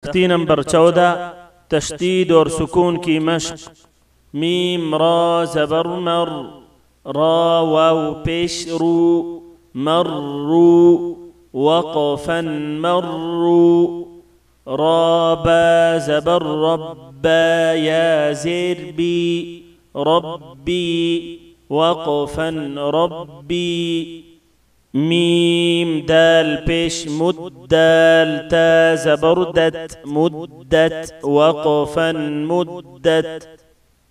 تختی نمبر 14 تشدید اور سکون کی مشق. میم را زبر مر، را واو پیش رو، مرو وقفا مرو. را با زبر ربا یا زیر بی، ربی وقفا ربی. میم دال پیش مدال، تا زبردت مدت وقفا مدت.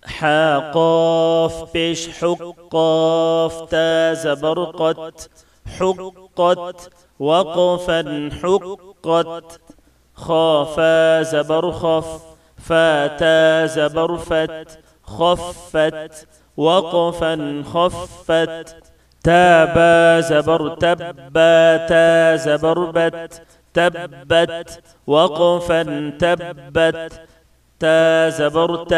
حا قاف پیش حقاف، تا زبرقت حقت وقفا حقت. خافا زبرخف، فاتا زبرفت خفت وقفا خفت. تابا زبر تبا، تا زبربت تبت وقفا تبت. تا زبرت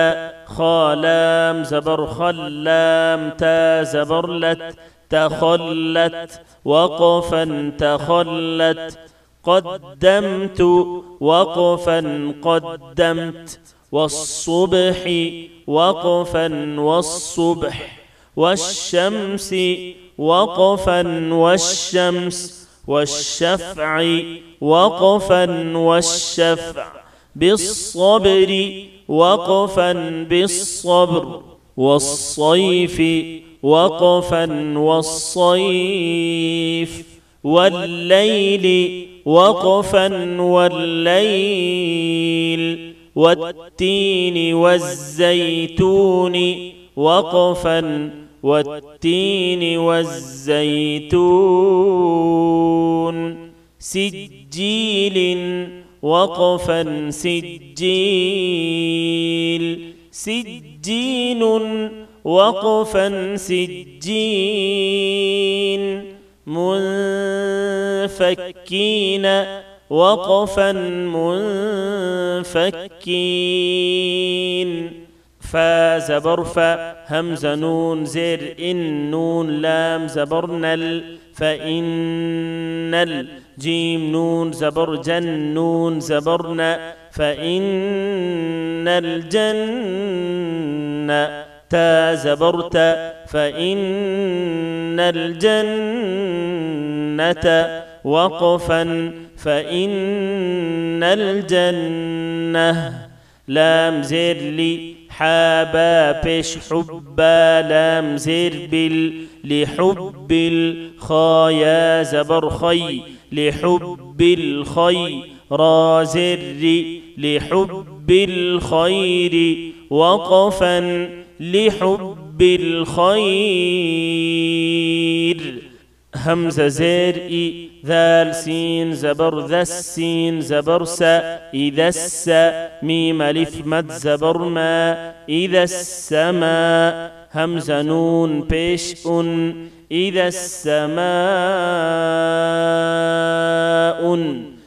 خالام زبر خلام، تا زبرلت تخلت وقفا تخلت. قدمت وقفا قدمت. والصبح وقفا والصبح. والشمس وقفا والشمس. والشفع وقفا والشفع. بالصبر وقفا بالصبر. والصيف وقفا والصيف. والليل وقفا والليل. والتين والزيتون وقفا والتين والزيتون. سجيل وقفا سجيل. سجين وقفا سجين. منفكين وقفا منفكين. فا زبر فا همزة نون زر إن نون لام زبرنل فإن. جيم نون زبر جن نون زبرنا فإن الجنة. تا زبرت فإن الجنة وقفا فإن الجنة. لام زر لي حابا بش حبا، لام زر بال لحب الخايا زبر خي لحب الخي. را زر لحب الخير وقفا لحب الخير. همزة زر ذال سين زبر ذا السين زبر سا إذا السا. ميم ألف مد زبر ما إذا السماء. همزة نون بيش أن إذا السماء.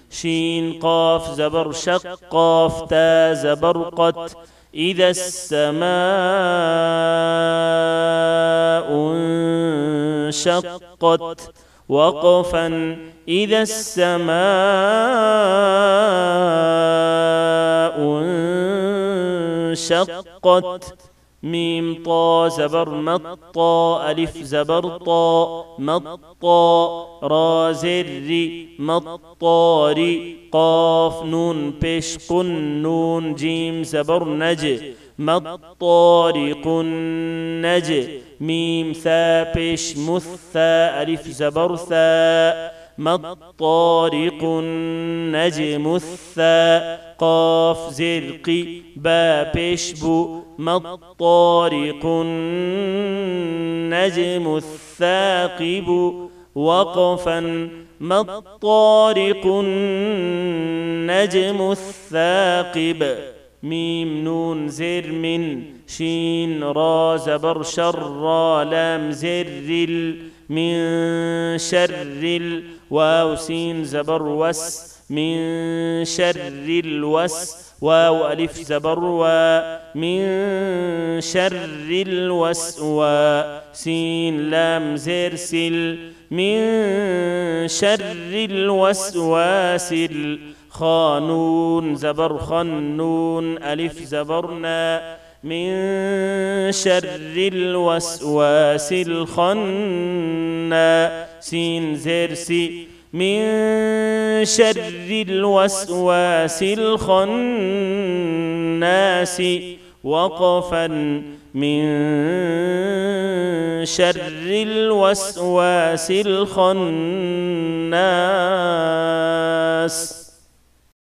شين قاف زبر شق قاف، تا زبر قت إذا السماء انشقت وقفا إذا السماء انشقت. ميم طا زبر مطا، ألف زبر طا مطا. را زر مطار. قاف نون بيش قن نون. جيم زبر نج مطارق نج. ميم ثا بيش مثا، ألف زبر ثا مطارق نجم الثا. قاف زرق با بيش بو مطارق نجم الثاقب وقفا مطارق نجم الثاقب. ميم نون زر من شين را زبر شر، لام زر من شر. واو سين زبر وس من شر الوس. واو ألف زبر و من شر الوسواس. سين لام زر سل من شر الوسواس خانون زبر خنون ألف زبرنا من شر الوسواس الخناس سين زير سي من شر الوسواس الخناس وقفا من شر الوسواس الخناس.